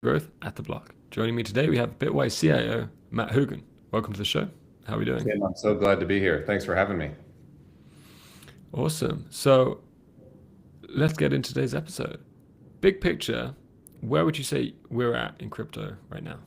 Growth at the block. Joining me today, we have Bitwise CIO Matt Hougan. Welcome to the show. How are we doing? Tim, I'm so glad to be here. Thanks for having me. Awesome. So let's get into today's episode. Big picture, where would you say we're at in crypto right now?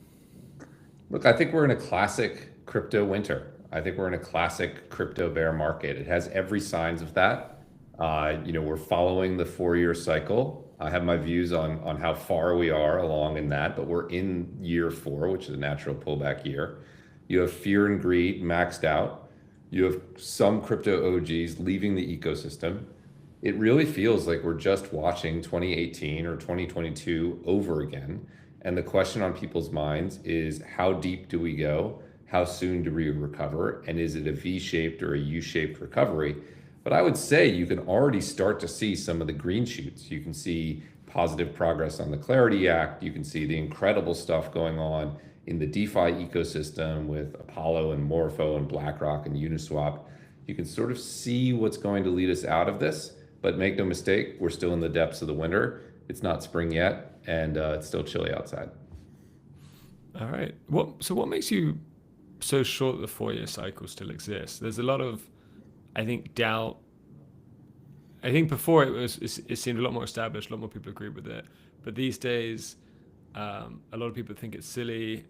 Look, I think we're in a classic crypto winter. I think we're in a classic crypto bear market. It has every signs of that. We're following the 4-year cycle. I have my views on how far we are along in that, but we're in year four, which is a natural pullback year. You have fear and greed maxed out. You have some crypto OGs leaving the ecosystem. It really feels like we're just watching 2018 or 2022 over again. And the question on people's minds is how deep do we go? How soon do we recover? And is it a V-shaped or a U-shaped recovery? But I would say you can already start to see some of the green shoots. You can see positive progress on the Clarity Act. You can see the incredible stuff going on in the DeFi ecosystem with Apollo and Morpho and BlackRock and Uniswap. You can sort of see what's going to lead us out of this. But make no mistake, we're still in the depths of the winter. It's not spring yet, and it's still chilly outside. All right. So what makes you so sure that the 4-year cycle still exists? There's a lot of, I think, doubt. I think before it seemed a lot more established, a lot more people agree with it. But these days, a lot of people think it's silly.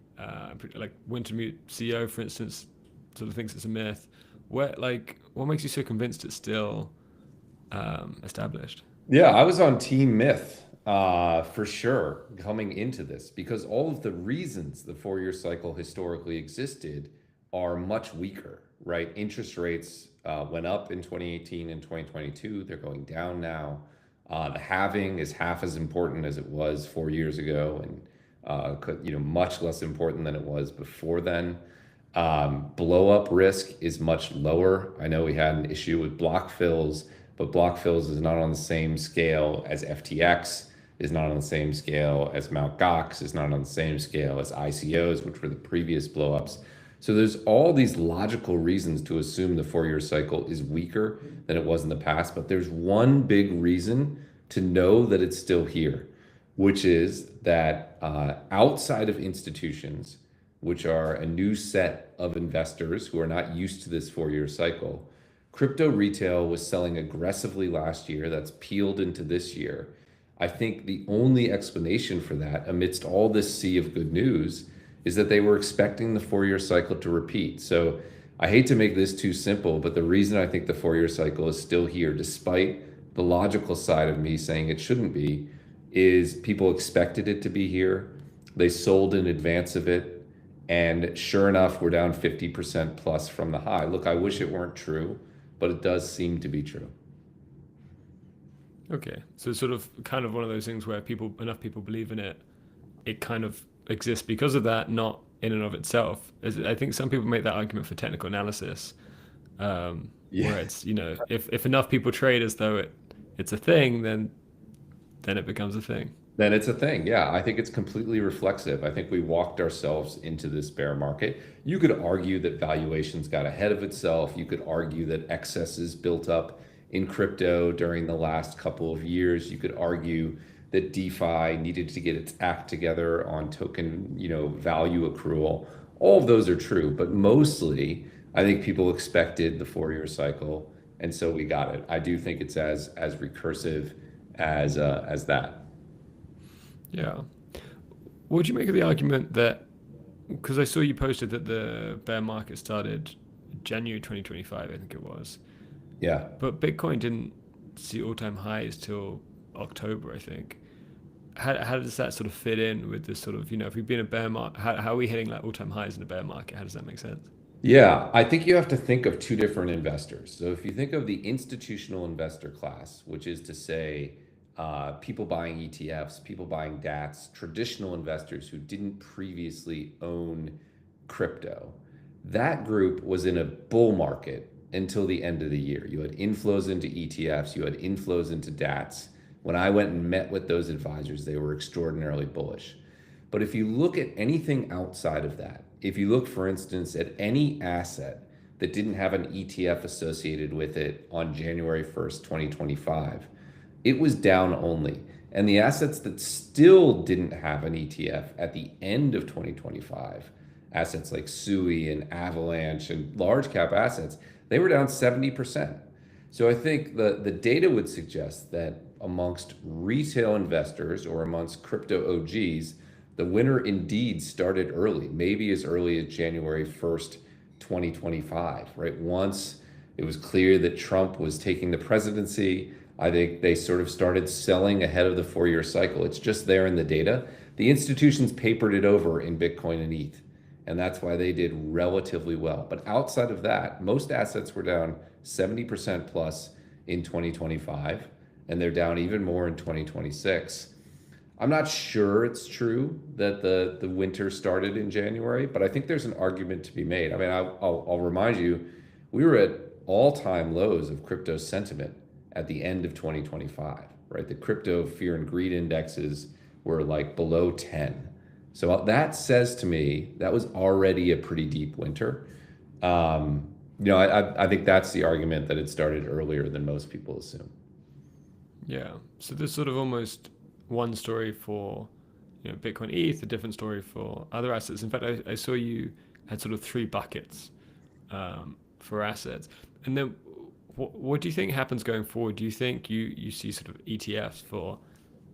Like Wintermute CEO, for instance, sort of thinks it's a myth. What makes you so convinced it's still established? Yeah, I was on Team Myth for sure coming into this because all of the reasons the 4-year cycle historically existed are much weaker, right? Interest rates went up in 2018 and 2022. They're going down now. The halving is half as important as it was 4 years ago, and much less important than it was before then. Blow up risk is much lower. I know we had an issue with block fills, but block fills is not on the same scale as FTX, is not on the same scale as Mt. Gox, is not on the same scale as ICOs, which were the previous blowups. So there's all these logical reasons to assume the 4-year cycle is weaker than it was in the past, but there's one big reason to know that it's still here, which is that outside of institutions, which are a new set of investors who are not used to this 4-year cycle, crypto retail was selling aggressively last year. That's peeled into this year. I think the only explanation for that, amidst all this sea of good news, is that they were expecting the 4-year cycle to repeat. So I hate to make this too simple, but the reason I think the 4-year cycle is still here, despite the logical side of me saying it shouldn't be, is people expected it to be here. They sold in advance of it. And sure enough, we're down 50% plus from the high. Look, I wish it weren't true, but it does seem to be true. Okay, so it's sort of kind of one of those things where enough people believe in it, it kind of exists because of that, not in and of itself. I think some people make that argument for technical analysis, Yeah. where it's if enough people trade as though it's a thing, then it becomes a thing. Then it's a thing. Yeah, I think it's completely reflexive. I think we walked ourselves into this bear market. You could argue that valuations got ahead of itself. You could argue that excesses built up in crypto during the last couple of years. You could argue that DeFi needed to get its act together on token, value accrual. All of those are true, but mostly I think people expected the 4-year cycle, and so we got it. I do think it's as recursive as that. Yeah. What would you make of the argument that, because I saw you posted that the bear market started January 2025, I think it was, Yeah. but Bitcoin didn't see all-time highs till October, I think. How does that sort of fit in with this sort of, if we've been a bear market, how are we hitting like all-time highs in a bear market? How does that make sense? Yeah, I think you have to think of two different investors. So if you think of the institutional investor class, which is to say, people buying ETFs, people buying DATs, traditional investors who didn't previously own crypto, that group was in a bull market until the end of the year. You had inflows into ETFs, you had inflows into DATs. When I went and met with those advisors, they were extraordinarily bullish. But if you look at anything outside of that, if you look, for instance, at any asset that didn't have an ETF associated with it on January 1st, 2025, it was down only. And the assets that still didn't have an ETF at the end of 2025, assets like SUI and Avalanche and large cap assets, they were down 70%. So I think the data would suggest that amongst retail investors or amongst crypto OGs, the winter indeed started early, maybe as early as January 1st, 2025, right? Once it was clear that Trump was taking the presidency, I think they sort of started selling ahead of the 4-year cycle. It's just there in the data. The institutions papered it over in Bitcoin and ETH, and that's why they did relatively well. But outside of that, most assets were down 70% plus in 2025, and they're down even more in 2026. I'm not sure it's true that the winter started in January, but I think there's an argument to be made. I mean, I'll remind you, we were at all-time lows of crypto sentiment at the end of 2025, right? The crypto fear and greed indexes were like below 10. So that says to me that was already a pretty deep winter. I think that's the argument that it started earlier than most people assume. Yeah. So there's sort of almost one story for Bitcoin ETH, a different story for other assets. In fact, I saw you had sort of three buckets for assets. And then what do you think happens going forward? Do you think you see sort of ETFs for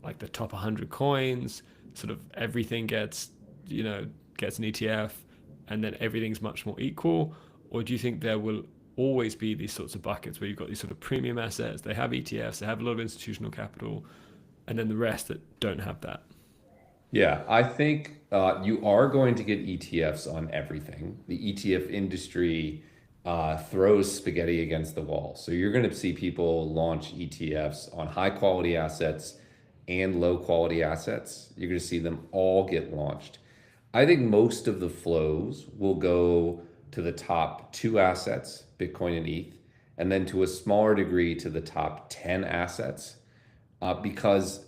like the top 100 coins, sort of everything gets an ETF and then everything's much more equal? Or do you think there will always be these sorts of buckets where you've got these sort of premium assets, they have ETFs, they have a lot of institutional capital, and then the rest that don't have that? Yeah, I think you are going to get ETFs on everything. The ETF industry throws spaghetti against the wall. So you're going to see people launch ETFs on high quality assets and low quality assets. You're going to see them all get launched. I think most of the flows will go to the top two assets, Bitcoin and ETH, and then to a smaller degree to the top 10 assets because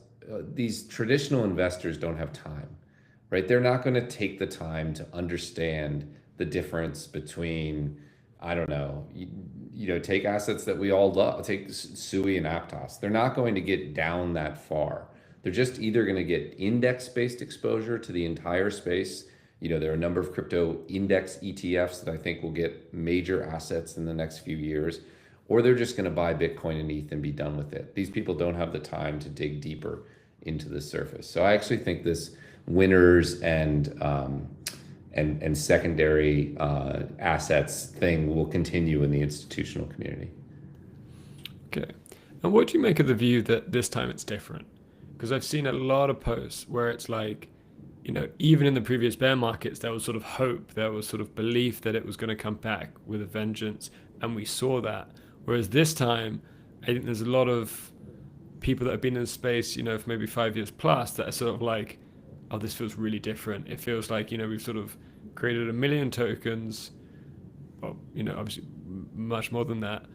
these traditional investors don't have time, right? They're not going to take the time to understand the difference between, I don't know, take assets that we all love, take SUI and Aptos. They're not going to get down that far. They're just either going to get index-based exposure to the entire space. There are a number of crypto index ETFs that I think will get major assets in the next few years, or they're just going to buy Bitcoin and ETH and be done with it. These people don't have the time to dig deeper into the surface. So I actually think this winners and secondary assets thing will continue in the institutional community. Okay. And what do you make of the view that this time it's different? Because I've seen a lot of posts where it's like, even in the previous bear markets, there was sort of hope, there was sort of belief that it was going to come back with a vengeance. And we saw that. Whereas this time, I think there's a lot of people that have been in the space, for maybe 5 years plus that are sort of like, oh, this feels really different. It feels like, we've sort of created 1 million tokens, well, obviously much more than that.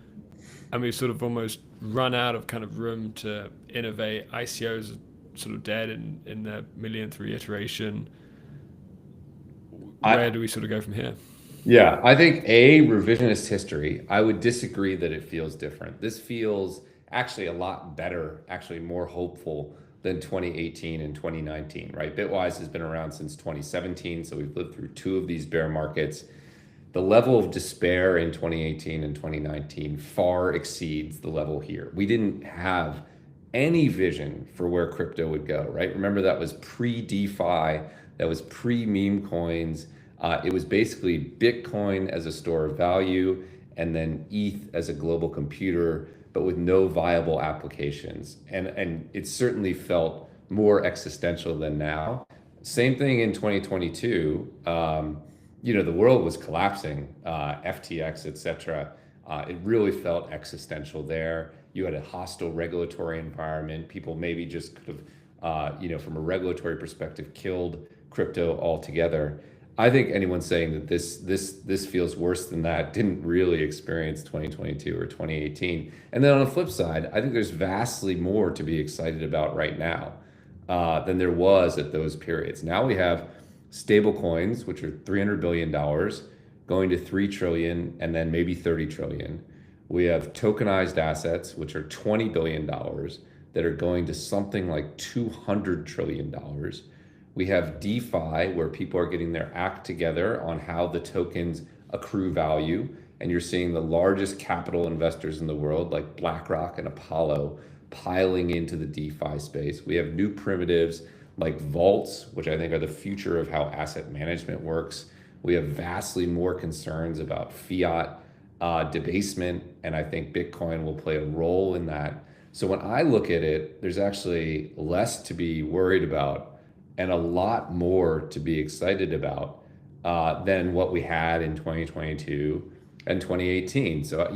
And we've sort of almost run out of kind of room to innovate. ICOs are sort of dead in their millionth reiteration. Where do we sort of go from here? Yeah, I think revisionist history. I would disagree that it feels different. This feels actually a lot better, actually more hopeful than 2018 and 2019, right? Bitwise has been around since 2017, so we've lived through two of these bear markets. The level of despair in 2018 and 2019 far exceeds the level here. We didn't have any vision for where crypto would go, right? Remember, that was pre-DeFi, that was pre-meme coins. It was basically Bitcoin as a store of value and then ETH as a global computer, but with no viable applications. And it certainly felt more existential than now. Same thing in 2022. The world was collapsing, FTX, et cetera. It really felt existential there. You had a hostile regulatory environment. People maybe just could have, from a regulatory perspective, killed crypto altogether. I think anyone saying that this feels worse than that didn't really experience 2022 or 2018. And then on the flip side, I think there's vastly more to be excited about right now than there was at those periods. Now we have stable coins, which are $300 billion, going to 3 trillion and then maybe 30 trillion. We have tokenized assets, which are $20 billion. that are going to something like $200 trillion. We have DeFi, where people are getting their act together on how the tokens accrue value. And you're seeing the largest capital investors in the world, like BlackRock and Apollo, piling into the DeFi space. We have new primitives like vaults, which I think are the future of how asset management works. We have vastly more concerns about fiat debasement, and I think Bitcoin will play a role in that. So when I look at it, there's actually less to be worried about and a lot more to be excited about than what we had in 2022 and 2018. So,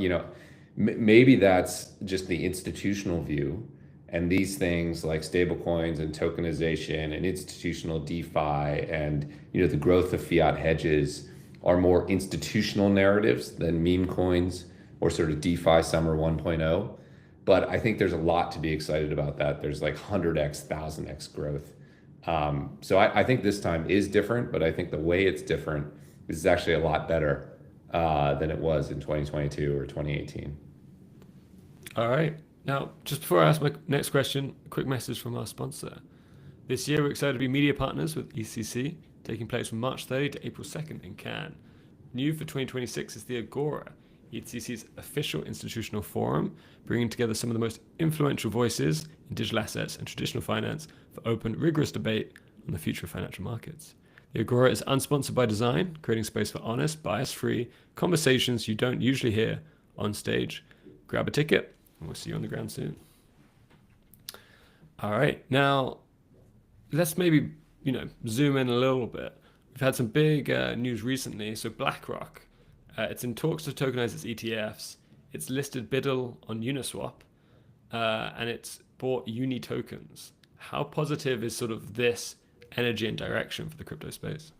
maybe that's just the institutional view. And these things like stablecoins and tokenization and institutional DeFi and the growth of fiat hedges are more institutional narratives than meme coins or sort of DeFi summer 1.0. But I think there's a lot to be excited about that. There's like 100x, 1000x growth. So I think this time is different, but I think the way it's different is actually a lot better than it was in 2022 or 2018. All right. Now, just before I ask my next question, a quick message from our sponsor. This year, we're excited to be media partners with ECC, taking place from March 30 to April 2nd in Cannes. New for 2026 is the Agora, ECC's official institutional forum, bringing together some of the most influential voices in digital assets and traditional finance for open, rigorous debate on the future of financial markets. The Agora is unsponsored by design, creating space for honest, bias-free conversations you don't usually hear on stage. Grab a ticket, and we'll see you on the ground soon. All right, now let's maybe zoom in a little bit. We've had some big news recently. So BlackRock, it's in talks to tokenize its ETFs. It's listed BUIDL on Uniswap, and it's bought Uni tokens. How positive is sort of this energy and direction for the crypto space?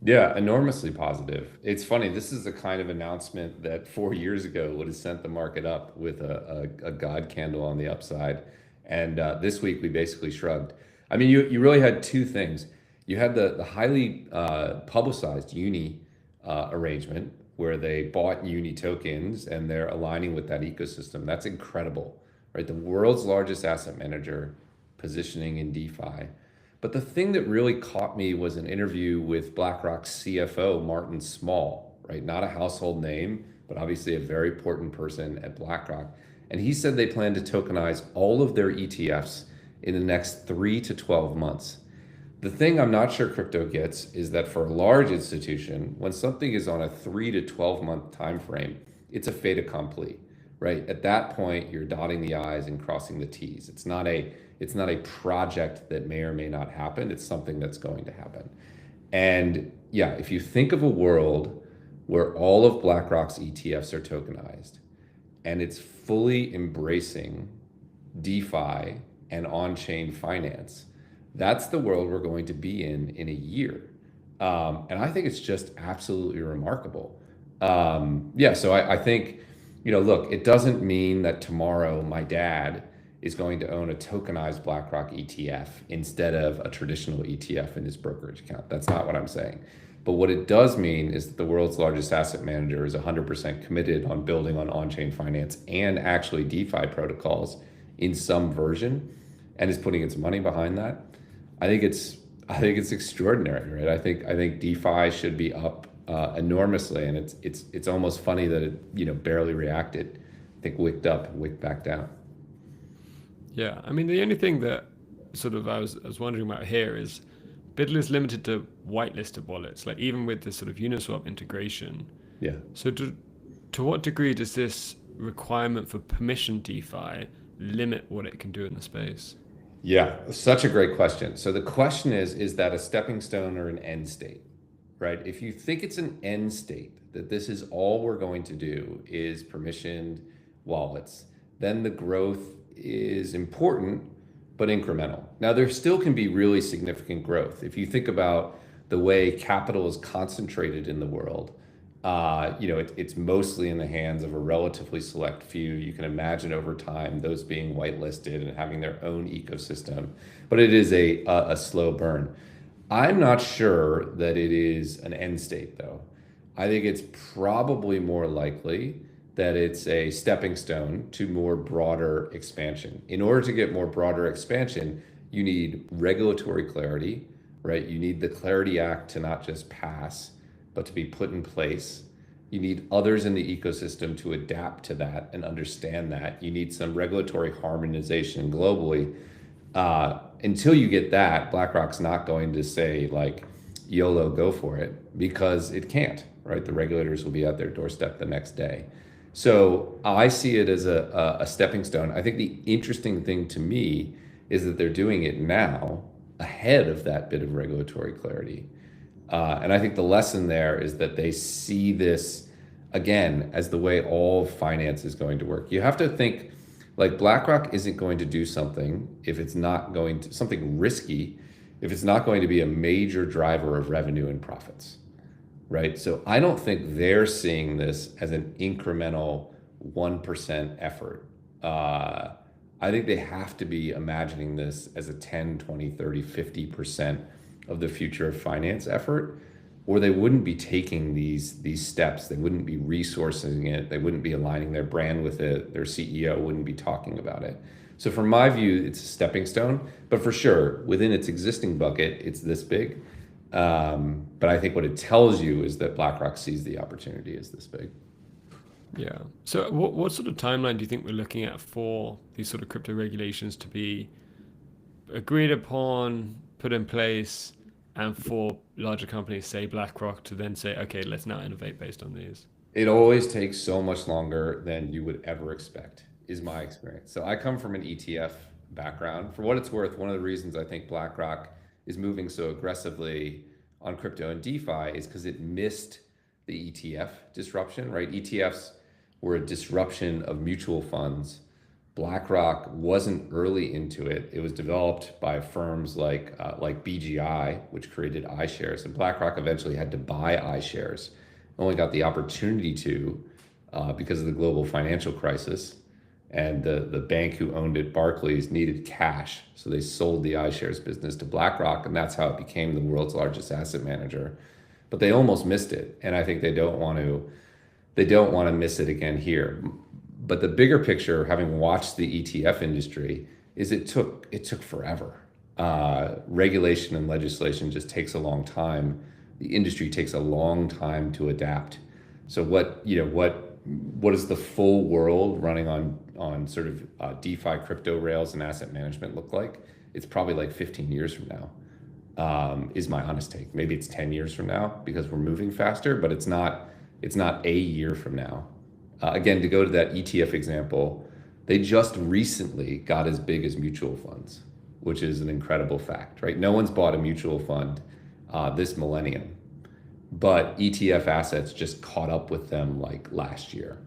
Yeah, enormously positive. It's funny, this is the kind of announcement that 4 years ago would have sent the market up with a God candle on the upside. And this week we basically shrugged. I mean, you really had two things. You had the highly publicized Uni arrangement where they bought Uni tokens and they're aligning with that ecosystem. That's incredible, right? The world's largest asset manager positioning in DeFi. But the thing that really caught me was an interview with BlackRock's CFO, Martin Small, right? Not a household name, but obviously a very important person at BlackRock. And he said they plan to tokenize all of their ETFs in the next 3 to 12 months. The thing I'm not sure crypto gets is that for a large institution, when something is on a 3 to 12-month time frame, it's a fait accompli, right? At that point, you're dotting the I's and crossing the T's. It's not a project that may or may not happen. It's something that's going to happen. And yeah, if you think of a world where all of BlackRock's ETFs are tokenized and it's fully embracing DeFi and on-chain finance, that's the world we're going to be in a year. And I think it's just absolutely remarkable. So I think, look, it doesn't mean that tomorrow my dad is going to own a tokenized BlackRock ETF instead of a traditional ETF in his brokerage account. That's not what I'm saying. But what it does mean is that the world's largest asset manager is 100% committed on building on-chain finance and actually DeFi protocols in some version, and is putting its money behind that. I think it's extraordinary, right? I think DeFi should be up enormously, and it's almost funny that it barely reacted. I think wicked up and wicked back down. Yeah, I mean, the only thing that sort of I was wondering about here is BUIDL is limited to whitelisted wallets, like even with this sort of Uniswap integration. Yeah. So to what degree does this requirement for permission DeFi limit what it can do in the space? Yeah, such a great question. So the question is that a stepping stone or an end state, right? If you think it's an end state, that this is all we're going to do is permissioned wallets, then the growth is important, but incremental. Now, there still can be really significant growth. If you think about the way capital is concentrated in the world, it's mostly in the hands of a relatively select few. You can imagine over time those being whitelisted and having their own ecosystem, but it is a slow burn. I'm not sure that it is an end state, though. I think it's probably more likely that it's a stepping stone to more broader expansion. In order to get more broader expansion, you need regulatory clarity, right? You need the Clarity Act to not just pass, but to be put in place. You need others in the ecosystem to adapt to that and understand that. You need some regulatory harmonization globally. Until you get that, BlackRock's not going to say like YOLO, go for it, because it can't, right? The regulators will be at their doorstep the next day. So I see it as a stepping stone. I think the interesting thing to me is that they're doing it now ahead of that bit of regulatory clarity. And I think the lesson there is that they see this again as the way all finance is going to work. You have to think like BlackRock isn't going to do something if it's not going to something risky, if it's not going to be a major driver of revenue and profits, right? So I don't think they're seeing this as an incremental 1% effort. I think they have to be imagining this as a 10, 20, 30, 50% of the future of finance effort, or they wouldn't be taking these steps. They wouldn't be resourcing it. They wouldn't be aligning their brand with it. Their CEO wouldn't be talking about it. So from my view, it's a stepping stone, but for sure, within its existing bucket, it's this big. But I think what it tells you is that BlackRock sees the opportunity as this big. Yeah. So what sort of timeline do you think we're looking at for these sort of crypto regulations to be agreed upon, put in place, and for larger companies, say BlackRock, to then say, okay, let's now innovate based on these? It always takes so much longer than you would ever expect, is my experience. So I come from an ETF background. For what it's worth, one of the reasons I think BlackRock is moving so aggressively on crypto and DeFi is because it missed the ETF disruption, right? ETFs were a disruption of mutual funds. BlackRock wasn't early into it. It was developed by firms like BGI, which created iShares, and BlackRock eventually had to buy iShares. Only got the opportunity to because of the global financial crisis, and the bank who owned it, Barclays, needed cash, so they sold the iShares business to BlackRock, and that's how it became the world's largest asset manager. But they almost missed it, and I think they don't want to miss it again here. But the bigger picture, having watched the ETF industry, is it took forever. Regulation and legislation just takes a long time. The industry takes a long time to adapt. So what does the full world running on sort of DeFi crypto rails and asset management look like? It's probably like 15 years from now, is my honest take. Maybe it's 10 years from now because we're moving faster, but it's not a year from now. Again, to go to that ETF example, they just recently got as big as mutual funds, which is an incredible fact, right? No one's bought a mutual fund this millennium, but ETF assets just caught up with them like last year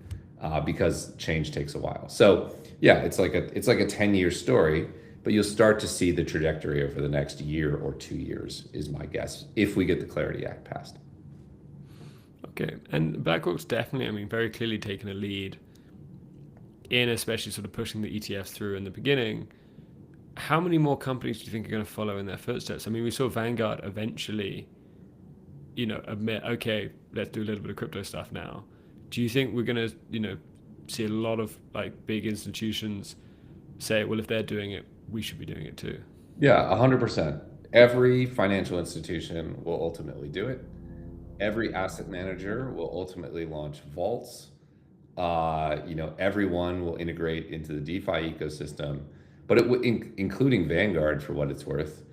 because change takes a while. So yeah, it's like a 10-year story, but you'll start to see the trajectory over the next year or 2 years, is my guess, if we get the Clarity Act passed. Okay, and BlackRock's definitely, I mean, very clearly taken a lead in especially sort of pushing the ETFs through in the beginning. How many more companies do you think are going to follow in their footsteps? I mean, we saw Vanguard eventually, admit, okay, let's do a little bit of crypto stuff now. Do you think we're going to, see a lot of like big institutions say, well, if they're doing it, we should be doing it too? Yeah, 100%. Every financial institution will ultimately do it. Every asset manager will ultimately launch vaults. Everyone will integrate into the DeFi ecosystem, but including Vanguard, for what it's worth.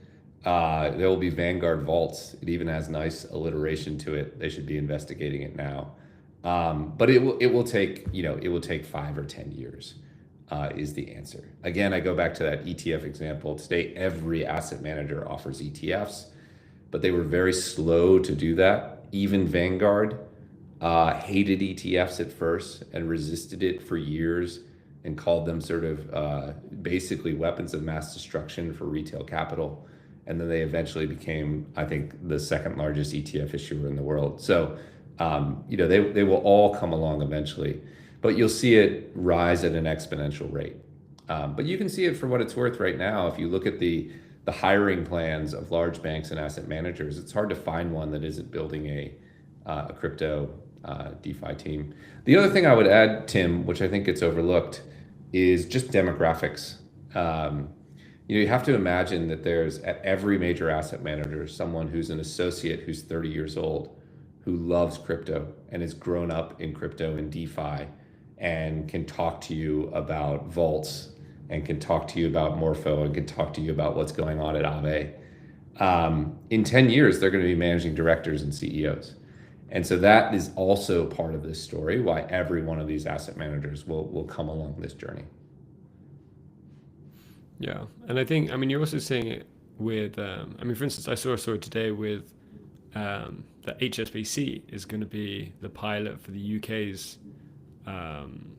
There will be Vanguard vaults. It even has nice alliteration to it. They should be investigating it now. But it will take 5 or 10 years, is the answer. Again, I go back to that ETF example. Today, every asset manager offers ETFs, but they were very slow to do that. Even Vanguard hated ETFs at first and resisted it for years and called them sort of basically weapons of mass destruction for retail capital. And then they eventually became, I think, the second largest ETF issuer in the world. So, they will all come along eventually, but you'll see it rise at an exponential rate. But you can see it for what it's worth right now. If you look at the hiring plans of large banks and asset managers, it's hard to find one that isn't building a crypto DeFi team. The other thing I would add, Tim, which I think gets overlooked, is just demographics. Um, you have to imagine that there's at every major asset manager someone who's an associate who's 30 years old who loves crypto and has grown up in crypto and DeFi and can talk to you about vaults and can talk to you about Morpho and can talk to you about what's going on at Aave. In 10 years, they're going to be managing directors and CEOs. And so that is also part of this story, why every one of these asset managers will come along this journey. Yeah, and I think, I mean, you're also seeing it with, I mean, for instance, I saw a story today with that HSBC is going to be the pilot for the UK's um,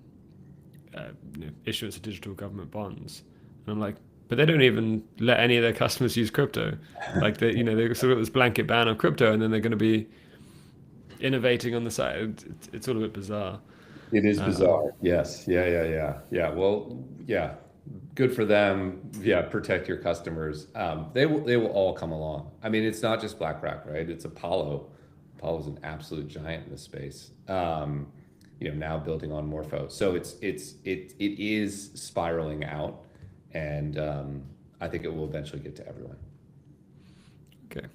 issuance of digital government bonds, and I'm like, but they don't even let any of their customers use crypto. Like they, they sort of got this blanket ban on crypto, and then they're going to be innovating on the side. It's all a bit bizarre. It is Um, bizarre. Yes. Yeah. Well, yeah. Good for them. Yeah. Protect your customers. They will all come along. I mean, it's not just BlackRock, right? It's Apollo. Apollo's an absolute giant in this space. Now building on Morpho. So it is spiraling out, and I think it will eventually get to everyone. okay.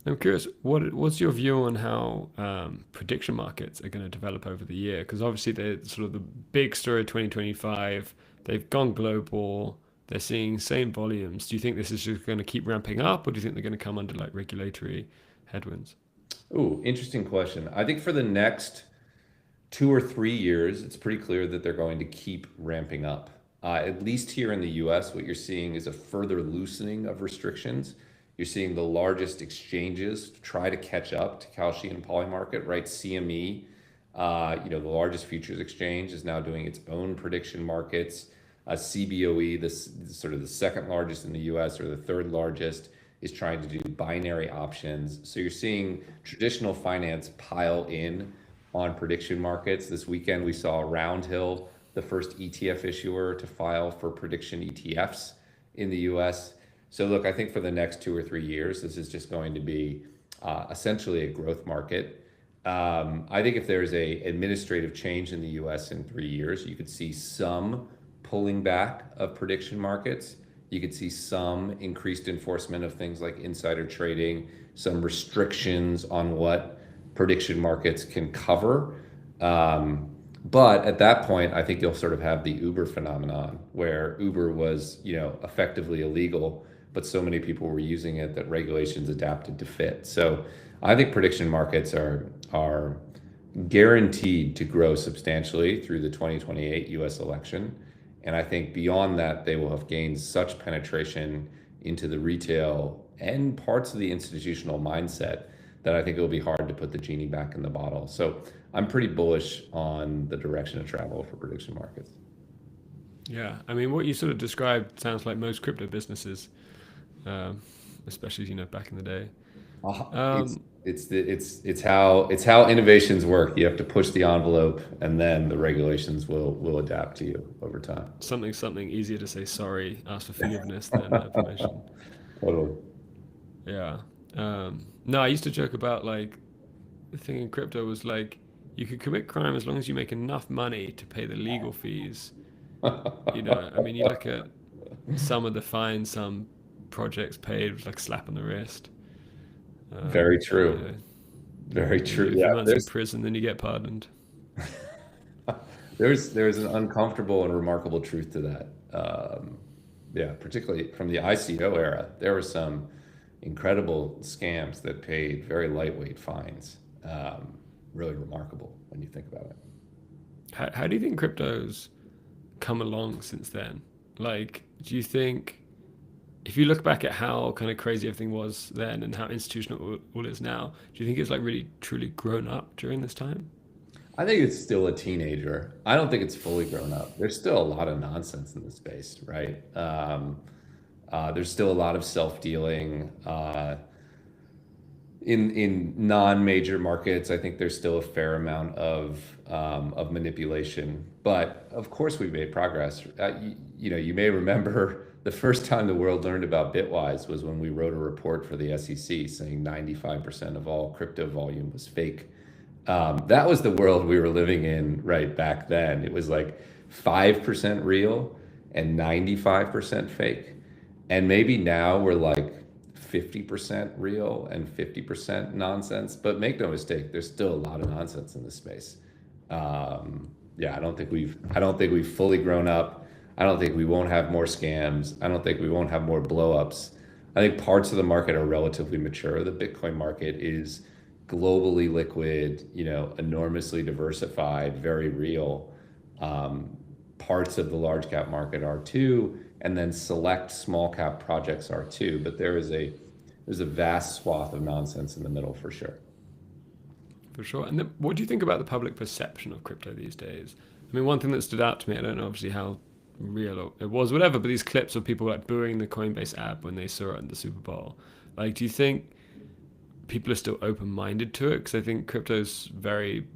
I'm curious, what's your view on how prediction markets are going to develop over the year? Because obviously they're sort of the big story of 2025. They've gone global. They're seeing same volumes. Do you think this is just going to keep ramping up, or do you think they're going to come under like regulatory headwinds? Ooh, interesting question. I think for the next 2 or 3 years, it's pretty clear that they're going to keep ramping up. At least here in the US, what you're seeing is a further loosening of restrictions. You're seeing the largest exchanges try to catch up to Kalshi and Polymarket, right? CME, the largest futures exchange, is now doing its own prediction markets. CBOE, this sort of the second largest in the US or the third largest, is trying to do binary options. So you're seeing traditional finance pile in on prediction markets. This weekend, we saw Roundhill, the first ETF issuer to file for prediction ETFs in the US. So, look, I think for the next 2 or 3 years, this is just going to be essentially a growth market. I think if there's a administrative change in the US in 3 years, you could see some pulling back of prediction markets. You could see some increased enforcement of things like insider trading, some restrictions on what prediction markets can cover. But at that point, I think you'll sort of have the Uber phenomenon where Uber was, effectively illegal, but so many people were using it that regulations adapted to fit. So I think prediction markets are guaranteed to grow substantially through the 2028 US election. And I think beyond that, they will have gained such penetration into the retail and parts of the institutional mindset that I think it'll be hard to put the genie back in the bottle. So I'm pretty bullish on the direction of travel for prediction markets. Yeah, I mean, what you sort of described sounds like most crypto businesses, um, especially back in the day. It's Um, it's how innovations work. You have to push the envelope, and then the regulations will adapt to you over time. something easier to say sorry, ask for forgiveness than permission. Totally. Yeah. No, I used to joke about like the thing in crypto was like you could commit crime as long as you make enough money to pay the legal fees. I mean, you look at some of the fines some projects paid was like a slap on the wrist. Very You true. know, Very you do true. a few Yeah, months in prison, then you get pardoned. there's an uncomfortable and remarkable truth to that. Yeah, particularly from the ICO era, there were some incredible scams that paid very lightweight fines. Really remarkable when you think about it. How do you think crypto's come along since then? Like, do you think if you look back at how kind of crazy everything was then and how institutional all is now, do you think it's like really truly grown up during this time? I think it's still a teenager. I don't think it's fully grown up. There's still a lot of nonsense in the space, right? There's still a lot of self-dealing. In non-major markets, I think there's still a fair amount of manipulation. But of course, we've made progress. You may remember the first time the world learned about Bitwise was when we wrote a report for the SEC saying 95% of all crypto volume was fake. That was the world we were living in right back then. It was like 5% real and 95% fake. And maybe now we're like 50% real and 50% nonsense. But make no mistake, there's still a lot of nonsense in this space. Yeah, I don't think we've fully grown up. I don't think we won't have more scams. I don't think we won't have more blowups. I think parts of the market are relatively mature. The Bitcoin market is globally liquid, enormously diversified, very real. Um, Parts of the large cap market are too, and then select small cap projects are too. But there's a vast swath of nonsense in the middle for sure. For sure. And then what do you think about the public perception of crypto these days? I mean, one thing that stood out to me, I don't know obviously how real it was, whatever, but these clips of people like booing the Coinbase app when they saw it in the Super Bowl. Like, do you think people are still open minded to it? Because I think crypto's very,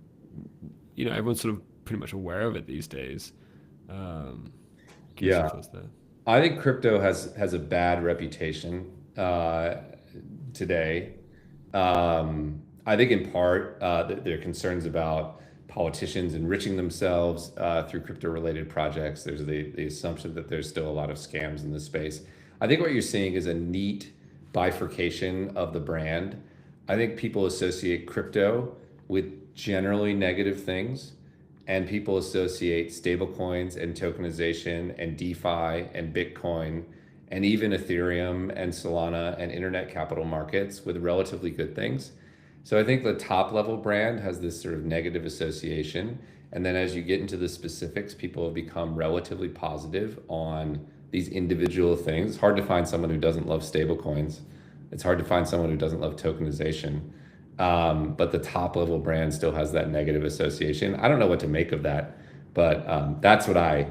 everyone's sort of pretty much aware of it these days. Um, Curious your Yeah, thoughts there. I think crypto has a bad reputation today. I think in part there are concerns about politicians enriching themselves through crypto-related projects. There's the assumption that there's still a lot of scams in this space. I think what you're seeing is a neat bifurcation of the brand. I think people associate crypto with generally negative things, and people associate stablecoins and tokenization and DeFi and Bitcoin and even Ethereum and Solana and internet capital markets with relatively good things. So I think the top level brand has this sort of negative association. And then as you get into the specifics, people have become relatively positive on these individual things. It's hard to find someone who doesn't love stablecoins. It's hard to find someone who doesn't love tokenization. But the top level brand still has that negative association. I don't know what to make of that, but that's what I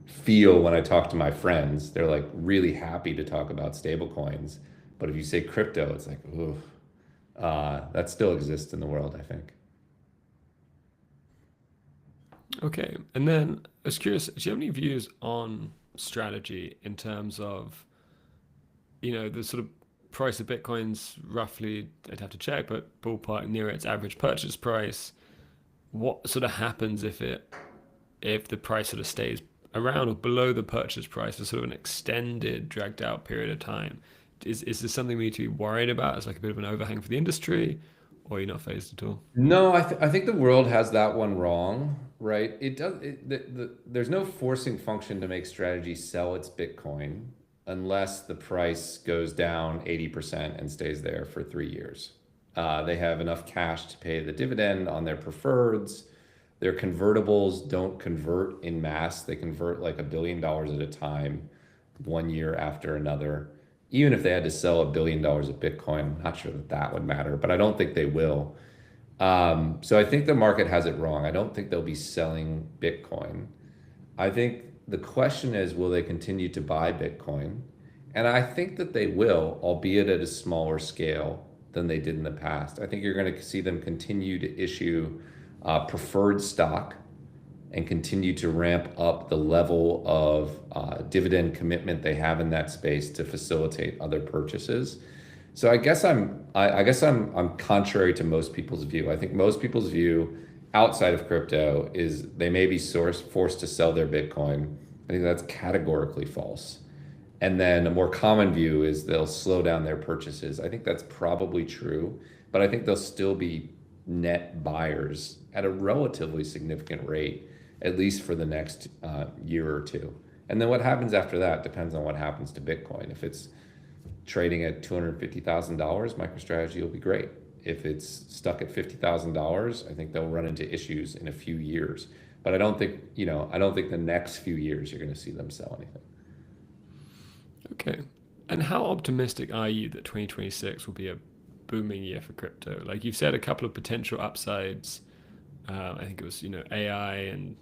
feel when I talk to my friends. They're like really happy to talk about stablecoins. But if you say crypto, it's like, ooh, that still exists in the world, I think. Okay. And then I was curious, do you have any views on strategy in terms of, the sort of price of Bitcoin's roughly, I'd have to check, but ballpark near its average purchase price. What sort of happens if the price sort of stays around or below the purchase price for sort of an extended, dragged out period of time? Is this something we need to be worried about as like a bit of an overhang for the industry, or are you not phased at all? No, I think the world has that one wrong, right? It does. There's no forcing function to make strategy sell its Bitcoin unless the price goes down 80% and stays there for 3 years. They have enough cash to pay the dividend on their preferreds. Their convertibles don't convert in mass. They convert like $1 billion at a time, 1 year after another. Even if they had to sell $1 billion of Bitcoin, I'm not sure that that would matter, but I don't think they will. So I think the market has it wrong. I don't think they'll be selling Bitcoin. I think the question is, will they continue to buy Bitcoin? And I think that they will, albeit at a smaller scale than they did in the past. I think you're going to see them continue to issue preferred stock and continue to ramp up the level of dividend commitment they have in that space to facilitate other purchases. So I guess I'm contrary to most people's view. I think most people's view outside of crypto is they may be forced to sell their Bitcoin. I think that's categorically false. And then a more common view is they'll slow down their purchases. I think that's probably true, but I think they'll still be net buyers at a relatively significant rate, at least for the next year or two. And then what happens after that depends on what happens to Bitcoin. If it's trading at $250,000, MicroStrategy will be great. If it's stuck at $50,000, I think they'll run into issues in a few years. But I don't think the next few years you're going to see them sell anything. Okay. And how optimistic are you that 2026 will be a booming year for crypto? Like you've said, a couple of potential upsides. I think it was, AI and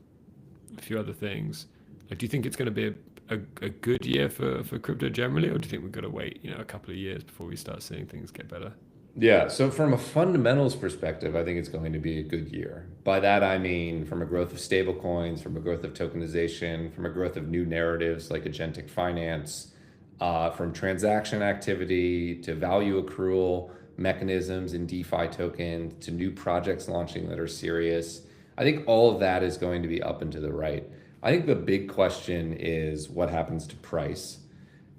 a few other things. Like, do you think it's going to be a good year for crypto generally, or do you think we've got to wait, a couple of years before we start seeing things get better? Yeah, so from a fundamentals perspective, I think it's going to be a good year. By that, I mean from a growth of stablecoins, from a growth of tokenization, from a growth of new narratives like agentic finance, from transaction activity to value accrual mechanisms in DeFi tokens to new projects launching that are serious. I think all of that is going to be up and to the right. I think the big question is what happens to price.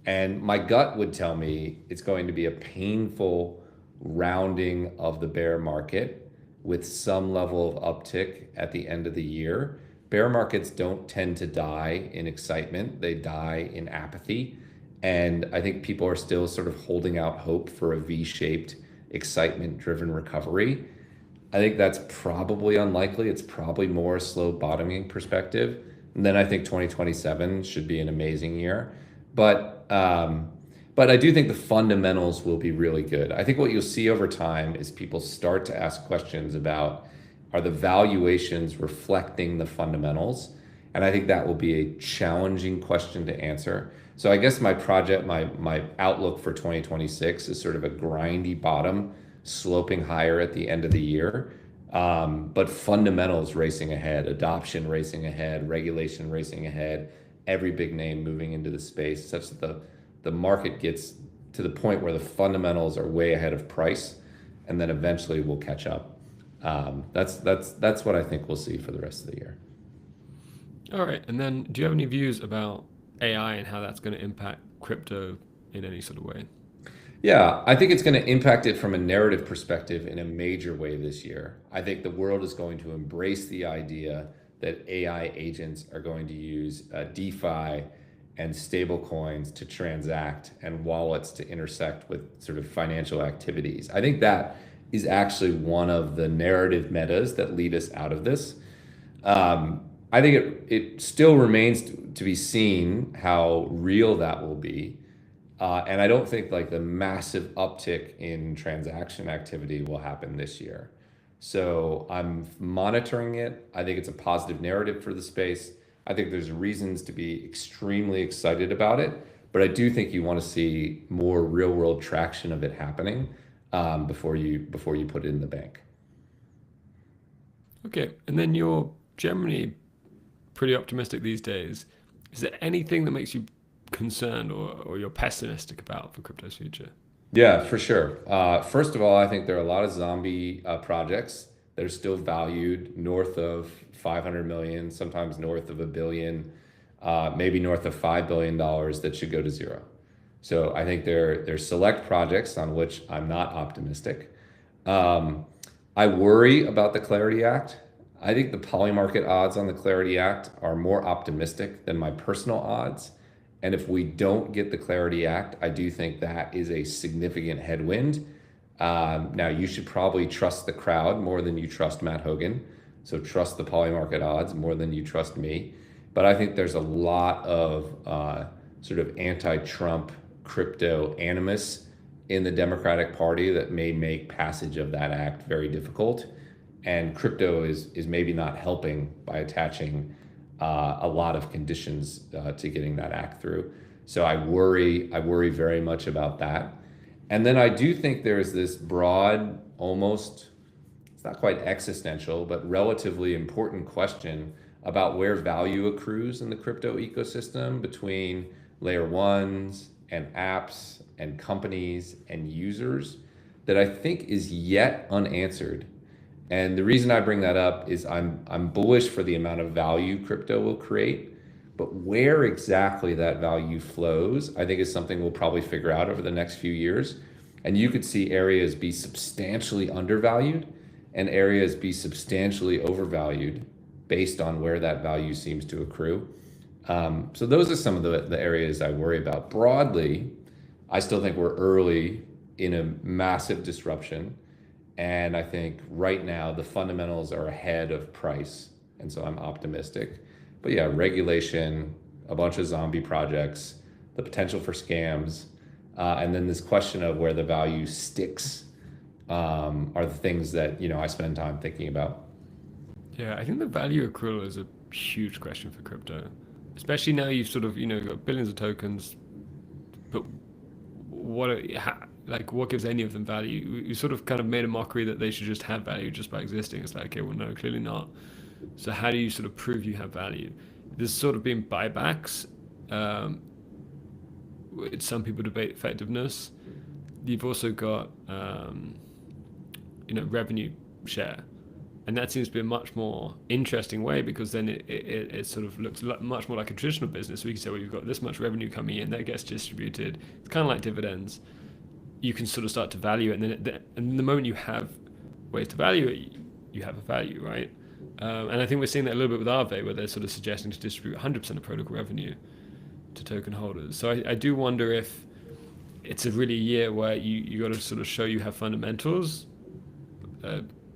And my gut would tell me it's going to be a painful rounding of the bear market with some level of uptick at the end of the year. Bear markets don't tend to die in excitement, they die in apathy. And I think people are still sort of holding out hope for a V shaped, excitement driven recovery. I think that's probably unlikely. It's probably more a slow bottoming perspective. And then I think 2027 should be an amazing year. But I do think the fundamentals will be really good. I think what you'll see over time is people start to ask questions about, are the valuations reflecting the fundamentals? And I think that will be a challenging question to answer. So I guess my outlook for 2026 is sort of a grindy bottom, sloping higher at the end of the year. But fundamentals racing ahead, adoption racing ahead, regulation racing ahead, every big name moving into the space, such that the market gets to the point where the fundamentals are way ahead of price, and then eventually we'll catch up. That's what I think we'll see for the rest of the year. All right. And then do you have any views about AI and how that's going to impact crypto in any sort of way? Yeah, I think it's going to impact it from a narrative perspective in a major way this year. I think the world is going to embrace the idea that AI agents are going to use DeFi and stable coins to transact and wallets to intersect with sort of financial activities. I think that is actually one of the narrative metas that lead us out of this. I think it still remains to be seen how real that will be. And I don't think like the massive uptick in transaction activity will happen this year. So I'm monitoring it. I think it's a positive narrative for the space. I think there's reasons to be extremely excited about it, but I do think you want to see more real world traction of it happening before you put it in the bank. Okay. And then you're generally pretty optimistic these days. Is there anything that makes you concerned or you're pessimistic about for crypto's future? Yeah, for sure. First of all, I think there are a lot of zombie projects that are still valued north of 500 million, sometimes north of a billion, maybe north of $5 billion that should go to zero. So I think there's select projects on which I'm not optimistic. I worry about the Clarity Act. I think the polymarket odds on the Clarity Act are more optimistic than my personal odds. And if we don't get the Clarity Act, I do think that is a significant headwind. Now, you should probably trust the crowd more than you trust Matt Hougan. So trust the polymarket odds more than you trust me. But I think there's a lot of sort of anti-Trump crypto animus in the Democratic Party that may make passage of that act very difficult. And crypto is maybe not helping by attaching a lot of conditions to getting that act through. So I worry very much about that. And then I do think there's this broad, almost, it's not quite existential, but relatively important question about where value accrues in the crypto ecosystem between layer ones and apps and companies and users that I think is yet unanswered. And the reason I bring that up is I'm bullish for the amount of value crypto will create, but where exactly that value flows, I think is something we'll probably figure out over the next few years. And you could see areas be substantially undervalued and areas be substantially overvalued based on where that value seems to accrue. So those are some of the areas I worry about. Broadly, I still think we're early in a massive disruption. And I think right now the fundamentals are ahead of price. And so I'm optimistic. But yeah, regulation, a bunch of zombie projects, the potential for scams, and then this question of where the value sticks are the things that, I spend time thinking about. Yeah, I think the value accrual is a huge question for crypto, especially now you've sort of, got billions of tokens, but what gives any of them value? You sort of kind of made a mockery that they should just have value just by existing. It's like, okay, well, no, clearly not. So how do you sort of prove you have value? There's sort of been buybacks, some people debate effectiveness. You've also got revenue share, and that seems to be a much more interesting way, because then it sort of looks much more like a traditional business. We can say, well, you've got this much revenue coming in that gets distributed. It's kind of like dividends. You can sort of start to value it, and the moment you have ways to value it, you have a value, right? And I think we're seeing that a little bit with Aave, where they're sort of suggesting to distribute 100% of protocol revenue to token holders. So I do wonder if it's a really year where you got to sort of show you have fundamentals,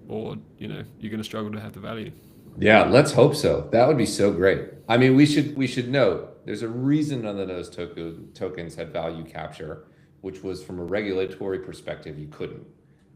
or you're going to struggle to have the value. Yeah, let's hope so. That would be so great. I mean, we should note there's a reason none of those tokens had value capture, which was from a regulatory perspective, you couldn't,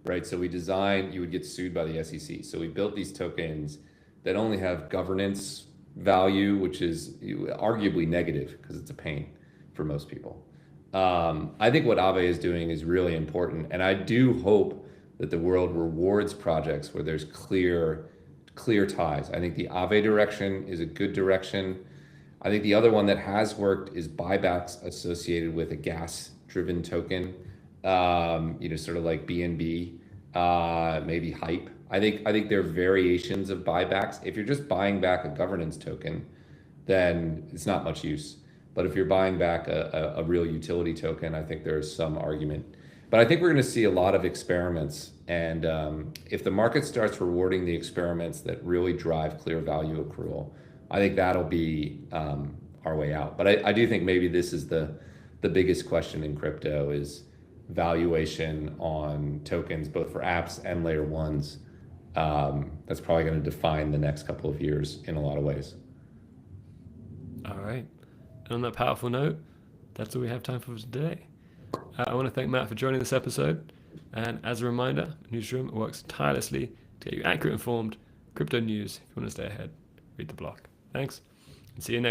right? So we designed, you would get sued by the SEC. So we built these tokens that only have governance value, which is arguably negative because it's a pain for most people. I think what Aave is doing is really important, and I do hope that the world rewards projects where there's clear ties. I think the Aave direction is a good direction. I think the other one that has worked is buybacks associated with a gas-driven token, sort of like BNB, maybe Hype. I think there are variations of buybacks. If you're just buying back a governance token, then it's not much use. But if you're buying back a real utility token, I think there's some argument. But I think we're going to see a lot of experiments. And if the market starts rewarding the experiments that really drive clear value accrual, I think that'll be our way out. But I do think maybe this is the biggest question in crypto is valuation on tokens, both for apps and layer ones. That's probably going to define the next couple of years in a lot of ways. All right. And on that powerful note, that's all we have time for today. I want to thank Matt for joining this episode. And as a reminder, Newsroom works tirelessly to get you accurate, informed crypto news. If you want to stay ahead, read the blog. Thanks, and see you next